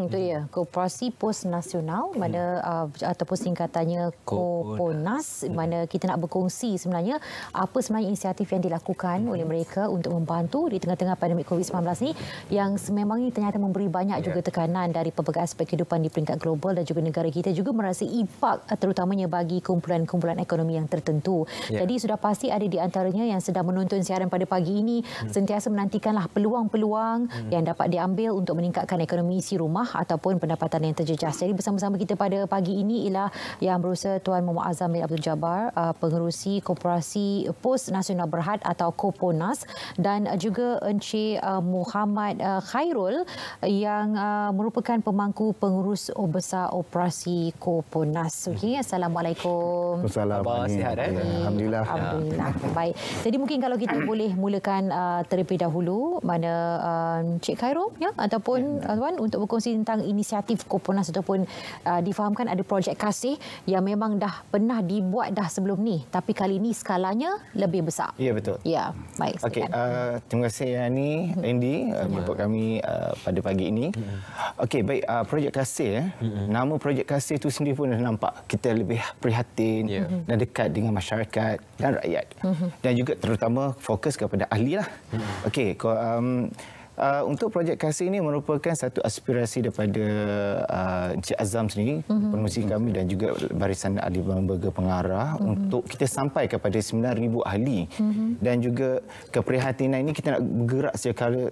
Itu dia, Koperasi Pos Nasional mana ataupun singkatannya Koponas, mana kita nak berkongsi sebenarnya apa sebenarnya inisiatif yang dilakukan oleh mereka untuk membantu di tengah-tengah pandemik COVID-19 ni yang sememangnya ternyata memberi banyak juga tekanan dari pelbagai aspek kehidupan di peringkat global dan juga negara kita juga merasai impak terutamanya bagi kumpulan-kumpulan ekonomi yang tertentu. Jadi sudah pasti ada di antaranya yang sedang menonton siaran pada pagi ini sentiasa menantikanlah peluang-peluang yang dapat diambil untuk meningkatkan ekonomi isi rumah ataupun pendapatan yang terjejas. Jadi bersama-sama kita pada pagi ini ialah Yang Berurusan Tuan Muhammad Azam bin Abdul Jabbar, pengerusi Koperasi Pos Nasional Berhad atau Koponas, dan juga Encik Muhammad Khairul yang merupakan pemangku pengurus besar operasi Koponas. Okey, Assalamualaikum. Assalamualaikum. Sihat, Alhamdulillah. Alhamdulillah. Baik. Jadi mungkin kalau kita boleh mulakan terlebih dahulu mana Encik Khairul ya ataupun Tuan untuk berkongsi tentang inisiatif Koponas ataupun difahamkan ada projek kasih yang memang dah pernah dibuat dah sebelum ni tapi kali ini skalanya lebih besar. Ya, betul. Ya, baik. Okey, terima kasih Yani, Andy menjemput kami pada pagi ini. Okey, baik, projek kasih nama projek kasih itu sendiri pun dah nampak kita lebih prihatin dan dekat dengan masyarakat dan rakyat. Dan juga terutama fokus kepada ahli lah. Okey, untuk projek kasih ini merupakan satu aspirasi daripada Encik Azam sendiri, pengerusi kami dan juga barisan ahli lembaga pengarah untuk kita sampai kepada 9,000 ahli. Dan juga keprihatinan ini kita nak bergerak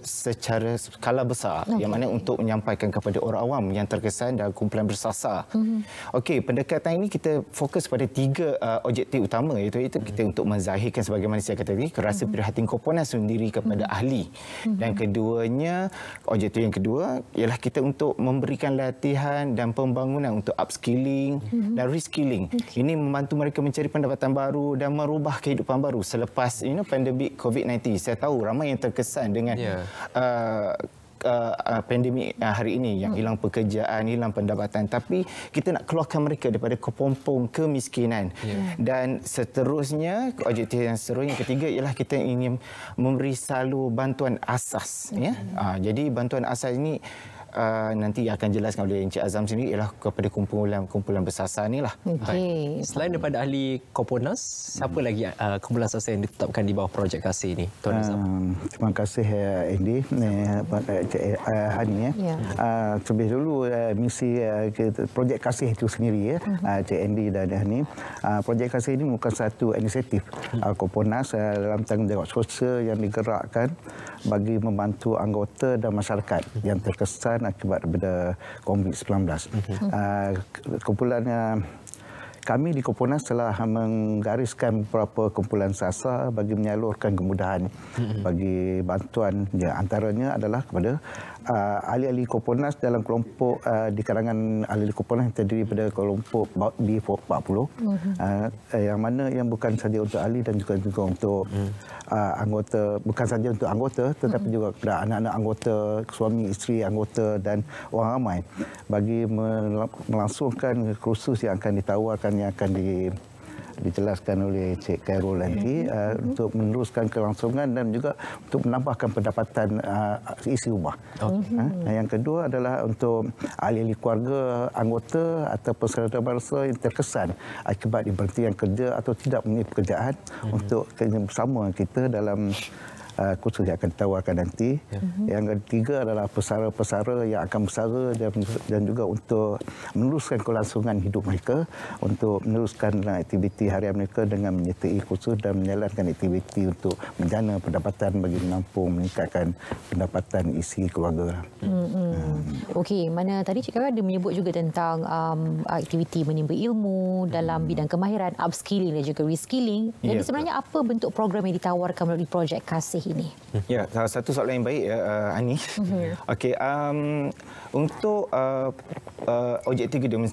secara skala besar yang mana untuk menyampaikan kepada orang awam yang terkesan dalam kumpulan bersasar. Okey, pendekatan ini kita fokus pada 3 objektif utama iaitu kita untuk menzahirkan sebagaimana saya kata tadi rasa prihatin Koponas sendiri kepada ahli. Dan kedua objektif yang kedua ialah kita untuk memberikan latihan dan pembangunan untuk upskilling dan reskilling. Ini membantu mereka mencari pendapatan baru dan merubah kehidupan baru selepas pandemik COVID-19. Saya tahu ramai yang terkesan dengan pandemik hari ini yang hilang pekerjaan, hilang pendapatan, tapi kita nak keluarkan mereka daripada kepompong kemiskinan. Dan seterusnya objektif yang seterusnya yang ketiga ialah kita ingin memberi selalu bantuan asas jadi bantuan asas ini nanti akan jelaskan oleh Encik Azam sendiri ialah kepada kumpulan bersasar inilah. Okey. Selain daripada ahli Koponas, siapa lagi kumpulan sasar yang ditetapkan di bawah projek kasih ini, Tuan Azam? Terima kasih Andy, Encik Hani. Terlebih dulu misi projek kasih itu sendiri Encik Andy dan Hani. Projek kasih ini bukan satu inisiatif Koponas dalam tanggungjawab sosial yang digerakkan bagi membantu anggota dan masyarakat yang terkesan akibat daripada COVID-19. Kumpulan kami di Koponas telah menggariskan beberapa kumpulan sasar bagi menyalurkan kemudahan bagi bantuan. Antaranya adalah kepada ahli-ahli Koponas dalam kelompok di kalangan ahli Koponas yang terdiri pada kelompok B40 yang mana yang bukan saja untuk ahli dan juga untuk anggota, bukan saja untuk anggota tetapi juga kepada anak-anak anggota, suami isteri anggota dan orang ramai bagi melangsungkan kursus yang akan ditawarkan yang akan dijelaskan oleh Cik Khairul nanti untuk meneruskan kelangsungan dan juga untuk menambahkan pendapatan isi rumah. Yang kedua adalah untuk ahli-ahli keluarga, anggota atau peserta bangsa yang terkesan akibat diberhentikan kerja atau tidak mempunyai pekerjaan untuk bersama kita dalam kursus yang akan ditawarkan nanti. Yang ketiga adalah pesara-pesara yang akan bersara dan juga untuk meneruskan kelangsungan hidup mereka, untuk meneruskan aktiviti harian mereka dengan menyertai kursus dan menjalankan aktiviti untuk menjana pendapatan bagi menampung meningkatkan pendapatan isi keluarga. Okey, mana tadi Cik Khairul ada menyebut juga tentang aktiviti menimba ilmu dalam bidang kemahiran, upskilling dan juga reskilling. Jadi sebenarnya apa bentuk program yang ditawarkan melalui projek kasih ini? Ya, salah satu soalan yang baik Ani. Okey, untuk objektif kedua,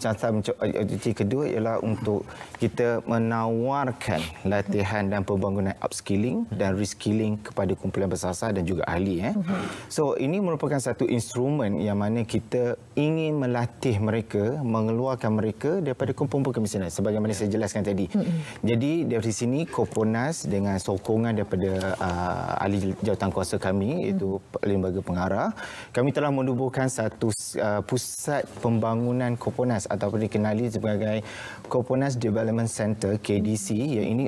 objektif kedua ialah untuk kita menawarkan latihan dan pembangunan upskilling dan reskilling kepada kumpulan bersasar dan juga ahli. So ini merupakan satu instrumen yang mana kita ingin melatih mereka, mengeluarkan mereka daripada kumpul-kumpul kemiskinan sebagaimana saya jelaskan tadi. Jadi dari sini Komponas dengan sokongan daripada ahli jawatankuasa kami iaitu Lembaga Pengarah, kami telah menubuhkan satu pusat pembangunan Komponas ataupun dikenali sebagai Komponas Development Center KDC, yang ini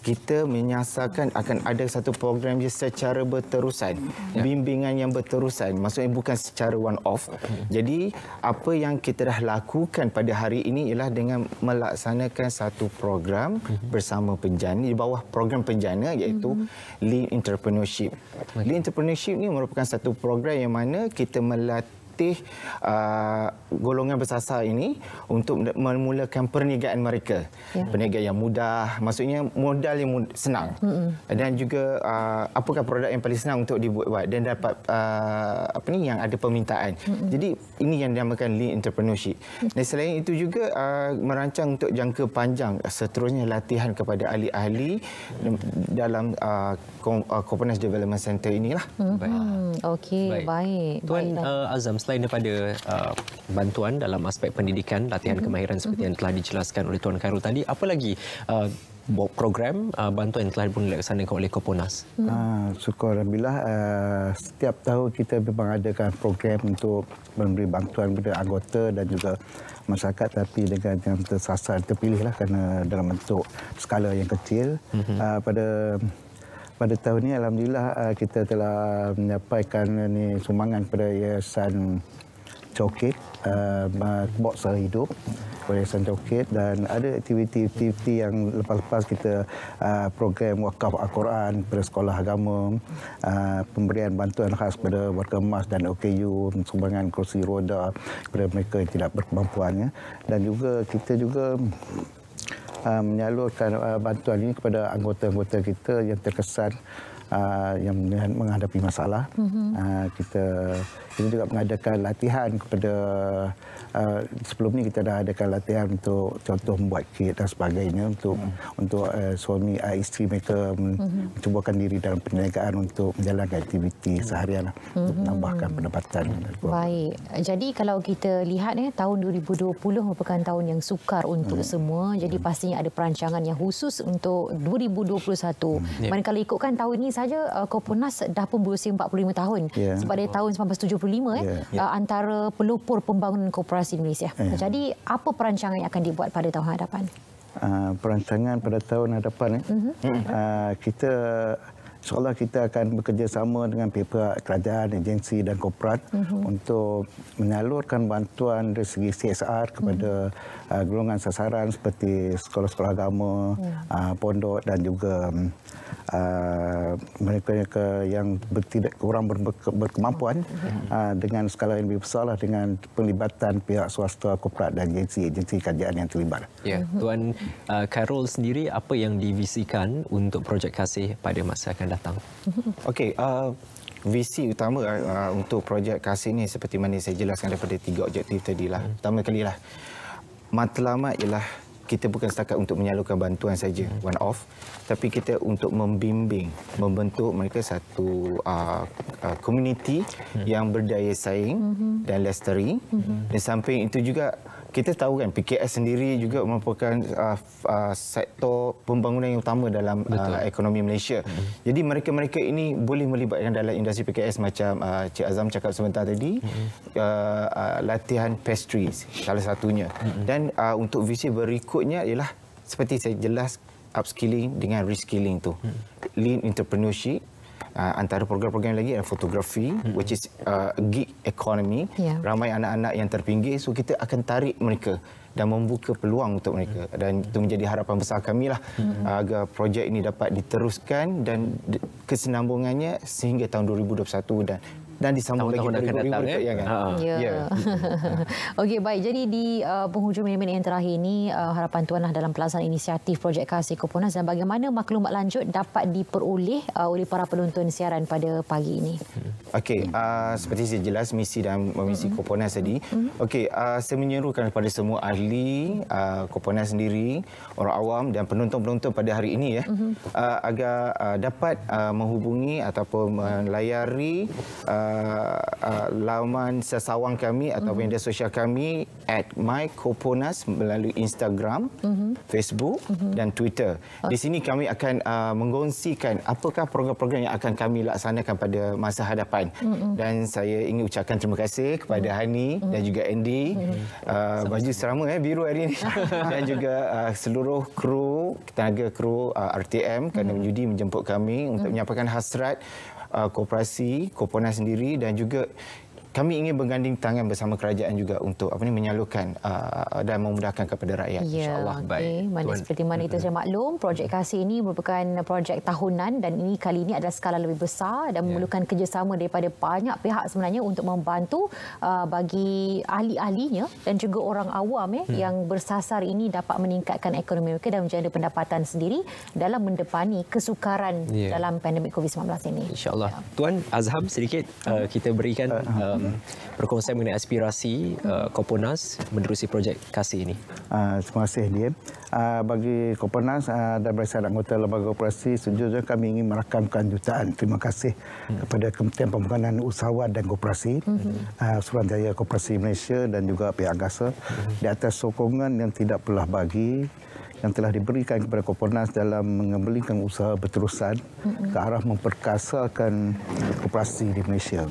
kita menyasarkan akan ada satu program dia secara berterusan, bimbingan yang berterusan, maksudnya bukan secara one off. Jadi apa yang kita dah lakukan pada hari ini ialah dengan melaksanakan satu program bersama penjana di bawah program penjana iaitu Lean Entrepreneurship. Lean Entrepreneurship ni merupakan satu program yang mana kita melatih golongan bersasar ini untuk memulakan perniagaan mereka. Perniagaan yang mudah, maksudnya modal yang senang. Dan juga apakah produk yang paling senang untuk dibuat dan dapat yang ada permintaan. Jadi ini yang dinamakan Lean Entrepreneurship. Dan selain itu juga merancang untuk jangka panjang seterusnya latihan kepada ahli-ahli dalam Komponas Development Center inilah. Okey, baik. Tuan Azam, selain daripada bantuan dalam aspek pendidikan, latihan kemahiran seperti yang telah dijelaskan oleh Tuan Khairul tadi, apa lagi program bantuan yang telah pun dilaksanakan oleh Komponas? Syukur Alhamdulillah, setiap tahun kita memang adakan program untuk memberi bantuan kepada anggota dan juga masyarakat, tapi dengan yang tersasar, terpilih lah kerana dalam bentuk skala yang kecil. Pada tahun ini Alhamdulillah kita telah menyampaikan sumbangan kepada Yayasan Cokit, Boxer Hidup, Yayasan Cokit, dan ada aktiviti-aktiviti yang lepas-lepas kita program wakaf Al-Quran kepada sekolah agama, pemberian bantuan khas kepada warga emas dan OKU, sumbangan kerusi roda kepada mereka yang tidak berkemampuan, dan juga kita juga menyalurkan bantuan ini kepada anggota-anggota kita yang terkesan yang menghadapi masalah. Kita juga mengadakan latihan kepada sebelum ni kita dah adakan latihan untuk contoh membuat kit dan sebagainya untuk suami isteri mereka mencubakan diri dalam perniagaan untuk menjalankan aktiviti seharian untuk menambahkan pendapatan. Baik. Jadi kalau kita lihat tahun 2020 merupakan tahun yang sukar untuk semua. Jadi pastinya ada perancangan yang khusus untuk 2021. Manakala ikutkan tahun ini saja Komponas dah pun berusia 45 tahun. Sebab dari tahun 1975 antara pelopor pembangunan korporasi Indonesia. Jadi apa perancangan yang akan dibuat pada tahun hadapan? Perancangan pada tahun hadapan kita InsyaAllah kita akan bekerjasama dengan pihak kerajaan, agensi dan korporat untuk menyalurkan bantuan dari segi CSR kepada golongan sasaran seperti sekolah-sekolah agama, pondok dan juga mereka yang kurang berkemampuan dengan skala yang lebih besar dengan pelibatan pihak swasta, korporat dan agensi kerajaan yang terlibat. Ya, Tuan Khairul sendiri, apa yang divisikan untuk projek kasih pada masa akan datang? Okey, visi utama untuk projek kasih ini seperti mana saya jelaskan daripada 3 objektif tadilah. Pertama kalilah, matlamat ialah kita bukan setakat untuk menyalurkan bantuan saja one off, tapi kita untuk membimbing, membentuk mereka satu komuniti yang berdaya saing dan lestari. Dan samping itu juga kita tahu kan PKS sendiri juga merupakan sektor pembangunan yang utama dalam ekonomi Malaysia. Jadi mereka-mereka ini boleh melibatkan dalam industri PKS macam Cik Azam cakap sebentar tadi, latihan pastries salah satunya. Dan untuk visi berikutnya ialah seperti saya jelas upskilling dengan reskilling tu. Lean Entrepreneurship. Antara program-program lagi adalah fotografi, which is gig economy. Ramai anak-anak yang terpinggir, so kita akan tarik mereka dan membuka peluang untuk mereka, dan itu menjadi harapan besar kami lah agar projek ini dapat diteruskan dan kesinambungannya sehingga tahun 2021 dan disambung lagi akan datang kan. Okey, baik. Jadi di penghujung minit-minit yang terakhir ini, harapan tuanlah dalam pelaksanaan inisiatif projek kasih Komponas dan bagaimana maklumat lanjut dapat diperoleh oleh para penonton siaran pada pagi ini. Okey, seperti saya jelas misi dan misi Koponas tadi. Okey, saya menyerukan kepada semua ahli Koponas sendiri, orang awam dan penonton-penonton pada hari ini agar dapat menghubungi ataupun melayari laman sesawang kami atau media sosial kami @mykoponas melalui Instagram, Facebook dan Twitter. Di sini kami akan mengkongsikan apakah program-program yang akan kami laksanakan pada masa hadapan. Dan saya ingin ucapkan terima kasih kepada Hani dan juga Andy, baju serama biru hari ini dan juga seluruh kru, tenaga kru RTM kerana menyudi menjemput kami untuk menyampaikan hasrat koperasi Koponas sendiri, dan juga kami ingin berganding tangan bersama kerajaan juga untuk menyalurkan dan memudahkan kepada rakyat, insya-Allah. Baik. Seperti mana kita sudah maklum, projek kasih ini merupakan projek tahunan dan ini kali ini adalah skala lebih besar dan memerlukan kerjasama daripada banyak pihak sebenarnya untuk membantu bagi ahli-ahlinya dan juga orang awam yang bersasar ini dapat meningkatkan ekonomi mereka dan menjadi pendapatan sendiri dalam mendepani kesukaran dalam pandemik COVID-19 ini. InsyaAllah. Tuan Azham, sedikit kita berikan perkongsian mengenai aspirasi Koponas menerusi projek kasih ini. Terima kasih dia. Bagi Koponas dan barisan anggota lembaga operasi, sejujurnya kami ingin merakamkan jutaan terima kasih kepada Kementerian Pembangunan Usahawan dan Koperasi, Suruhanjaya Koperasi Malaysia dan juga pihak angkasa di atas sokongan yang tidak belah bagi yang telah diberikan kepada Koponas dalam mengembalikan usaha berterusan ke arah memperkasakan koperasi di Malaysia.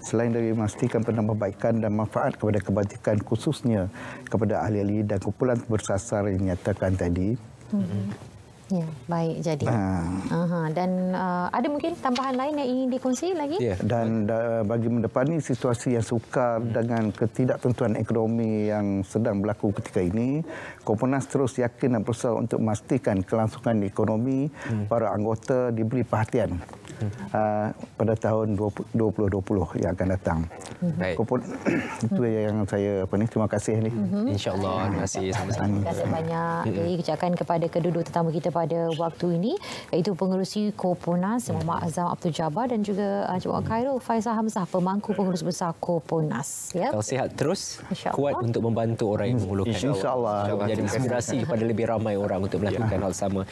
Selain dari memastikan penambahbaikan dan manfaat kepada kebajikan khususnya kepada ahli-ahli dan kumpulan bersasar yang dinyatakan tadi. Ya, baik jadi. Dan ada mungkin tambahan lain yang ingin dikongsi lagi? Dan bagi mendepani situasi yang sukar dengan ketidaktentuan ekonomi yang sedang berlaku ketika ini, Koponas terus yakin dan berusaha untuk memastikan kelangsungan ekonomi para anggota diberi perhatian pada tahun 2020 yang akan datang. Itu yang saya terima kasih ni. InsyaAllah. Terima kasih sama-sama. Terima kasih banyak. Jadi ucapkan kepada kedua-dua tetamu kita pada waktu ini, iaitu pengerusi Koponas Muhammad Azham Abdul Jabbar dan juga Encik Khairul Faizal Hamzah, pemangku pengurus besar Koponas. Kalau sihat terus, kuat untuk membantu orang yang memerlukan. InsyaAllah. Menjadi inspirasi kepada lebih ramai orang untuk melakukan hal sama.